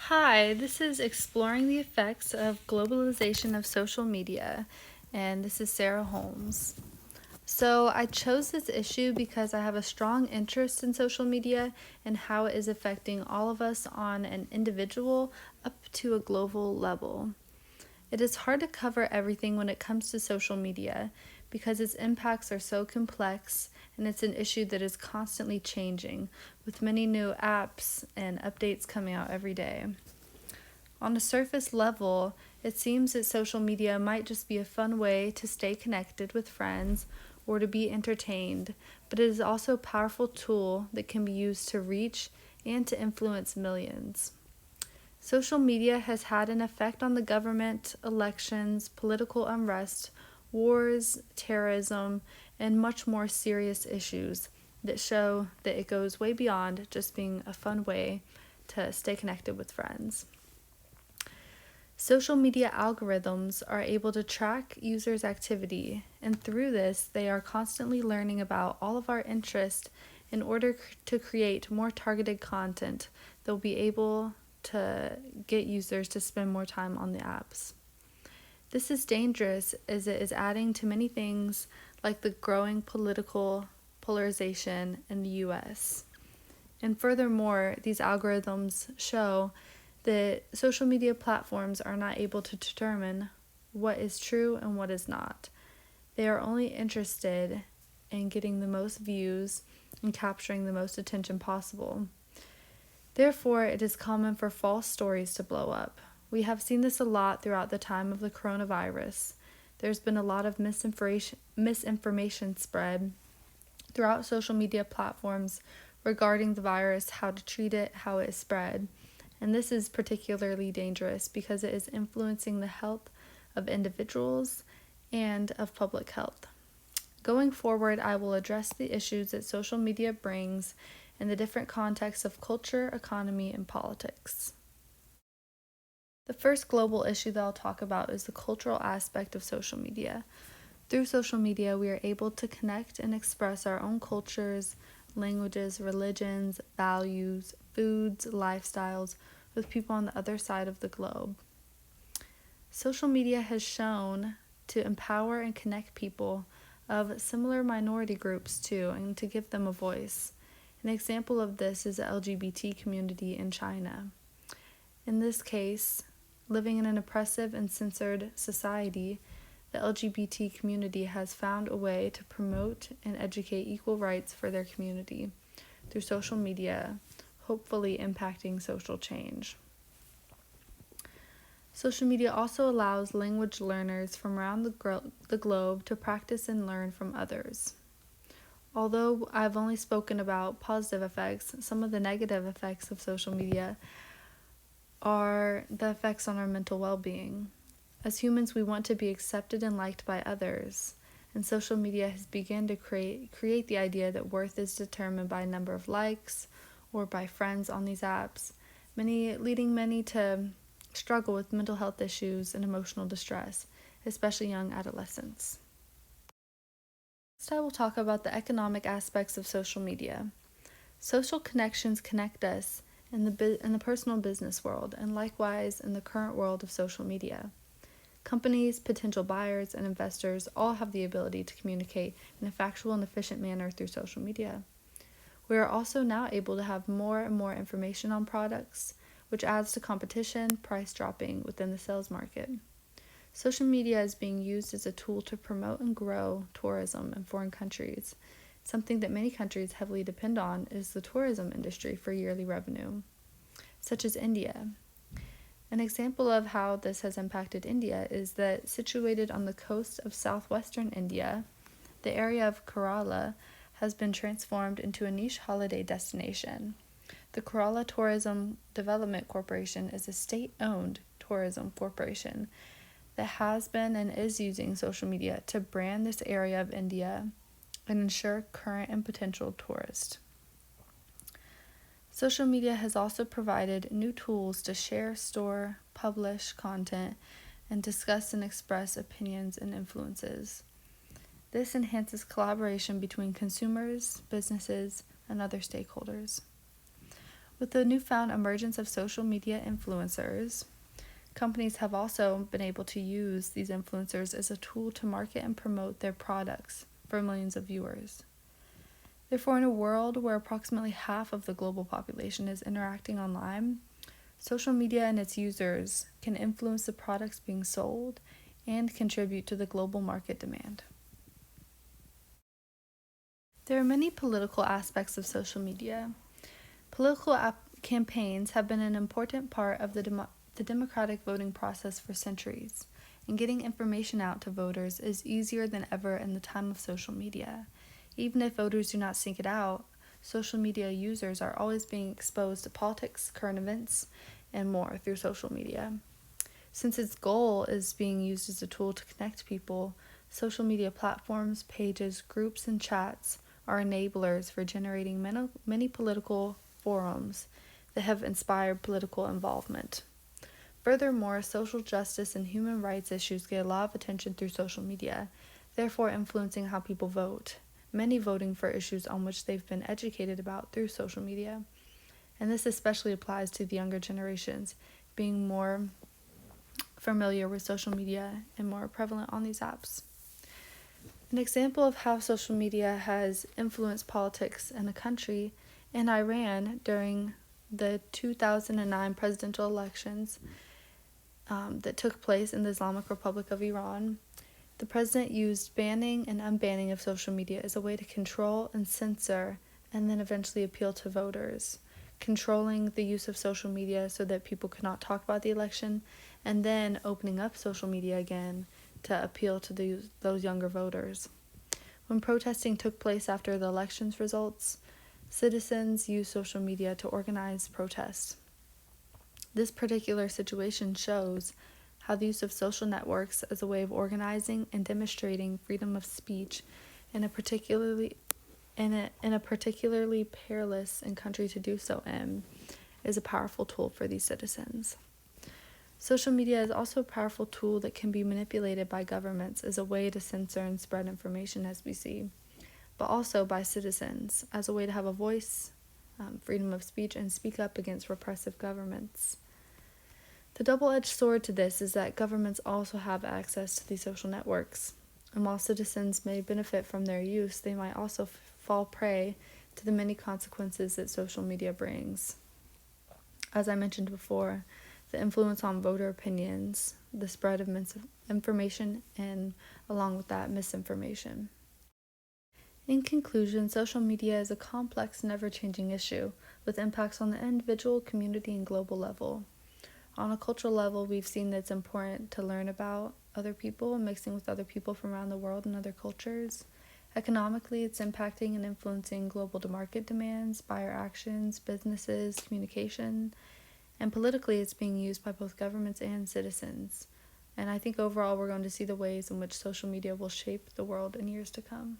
Hi, this is Exploring the Effects of Globalization of Social Media, and this is Sarah Holmes. So, I chose this issue because I have a strong interest in social media and how it is affecting all of us on an individual up to a global level. It is hard to cover everything when it comes to social media because its impacts are so complex and it's an issue that is constantly changing, with many new apps and updates coming out every day. On a surface level, it seems that social media might just be a fun way to stay connected with friends or to be entertained, but it is also a powerful tool that can be used to reach and to influence millions. Social media has had an effect on the government, elections, political unrest, wars, terrorism, and much more serious issues that show that it goes way beyond just being a fun way to stay connected with friends. Social media algorithms are able to track users' activity, and through this, they are constantly learning about all of our interests in order to create more targeted content that will be able to get users to spend more time on the apps. This is dangerous as it is adding to many things like the growing political polarization in the US. And furthermore, these algorithms show that social media platforms are not able to determine what is true and what is not. They are only interested in getting the most views and capturing the most attention possible. Therefore, it is common for false stories to blow up. We have seen this a lot throughout the time of the coronavirus. There's been a lot of misinformation spread throughout social media platforms regarding the virus, how to treat it, how it is spread. And this is particularly dangerous because it is influencing the health of individuals and of public health. Going forward, I will address the issues that social media brings in the different contexts of culture, economy, and politics. The first global issue that I'll talk about is the cultural aspect of social media. Through social media, we are able to connect and express our own cultures, languages, religions, values, foods, lifestyles with people on the other side of the globe. Social media has shown to empower and connect people of similar minority groups too, and to give them a voice. An example of this is the LGBT community in China. In this case, living in an oppressive and censored society, the LGBT community has found a way to promote and educate equal rights for their community through social media, hopefully impacting social change. Social media also allows language learners from around the globe to practice and learn from others. Although I've only spoken about positive effects, some of the negative effects of social media are the effects on our mental well-being. As humans, we want to be accepted and liked by others, and social media has begun to create the idea that worth is determined by number of likes or by friends on these apps, leading many to struggle with mental health issues and emotional distress, especially young adolescents. Next, I will talk about the economic aspects of social media. Social connections connect us in the personal business world, and likewise in the current world of social media. Companies, potential buyers, and investors all have the ability to communicate in a factual and efficient manner through social media. We are also now able to have more and more information on products, which adds to competition, price dropping within the sales market. Social media is being used as a tool to promote and grow tourism in foreign countries. Something that many countries heavily depend on is the tourism industry for yearly revenue, such as India. An example of how this has impacted India is that situated on the coast of southwestern India, the area of Kerala has been transformed into a niche holiday destination. The Kerala Tourism Development Corporation is a state-owned tourism corporation that has been and is using social media to brand this area of India and ensure current and potential tourists. Social media has also provided new tools to share, store, publish content, and discuss and express opinions and influences. This enhances collaboration between consumers, businesses, and other stakeholders. With the newfound emergence of social media influencers, companies have also been able to use these influencers as a tool to market and promote their products for millions of viewers. Therefore, in a world where approximately half of the global population is interacting online, social media and its users can influence the products being sold and contribute to the global market demand. There are many political aspects of social media. Political campaigns have been an important part of the democratic voting process for centuries, and getting information out to voters is easier than ever in the time of social media. Even if voters do not seek it out, social media users are always being exposed to politics, current events, and more through social media. Since its goal is being used as a tool to connect people, social media platforms, pages, groups, and chats are enablers for generating many political forums that have inspired political involvement. Furthermore, social justice and human rights issues get a lot of attention through social media, therefore influencing how people vote, many voting for issues on which they've been educated about through social media. And this especially applies to the younger generations, being more familiar with social media and more prevalent on these apps. An example of how social media has influenced politics in a country, in Iran during the 2009 presidential elections that took place in the Islamic Republic of Iran, the president used banning and unbanning of social media as a way to control and censor and then eventually appeal to voters, controlling the use of social media so that people could not talk about the election, and then opening up social media again to appeal to those younger voters. When protesting took place after the election's results, citizens used social media to organize protests. This particular situation shows how the use of social networks as a way of organizing and demonstrating freedom of speech in a particularly perilous country to do so in is a powerful tool for these citizens. Social media is also a powerful tool that can be manipulated by governments as a way to censor and spread information, as we see, but also by citizens as a way to have a voice, freedom of speech, and speak up against repressive governments. The double-edged sword to this is that governments also have access to these social networks, and while citizens may benefit from their use, they might also fall prey to the many consequences that social media brings. As I mentioned before, the influence on voter opinions, the spread of information, and along with that, misinformation. In conclusion, social media is a complex and ever-changing issue with impacts on the individual, community, and global level. On a cultural level, we've seen that it's important to learn about other people and mixing with other people from around the world and other cultures. Economically, it's impacting and influencing global market demands, buyer actions, businesses, communication. And politically, it's being used by both governments and citizens. And I think overall, we're going to see the ways in which social media will shape the world in years to come.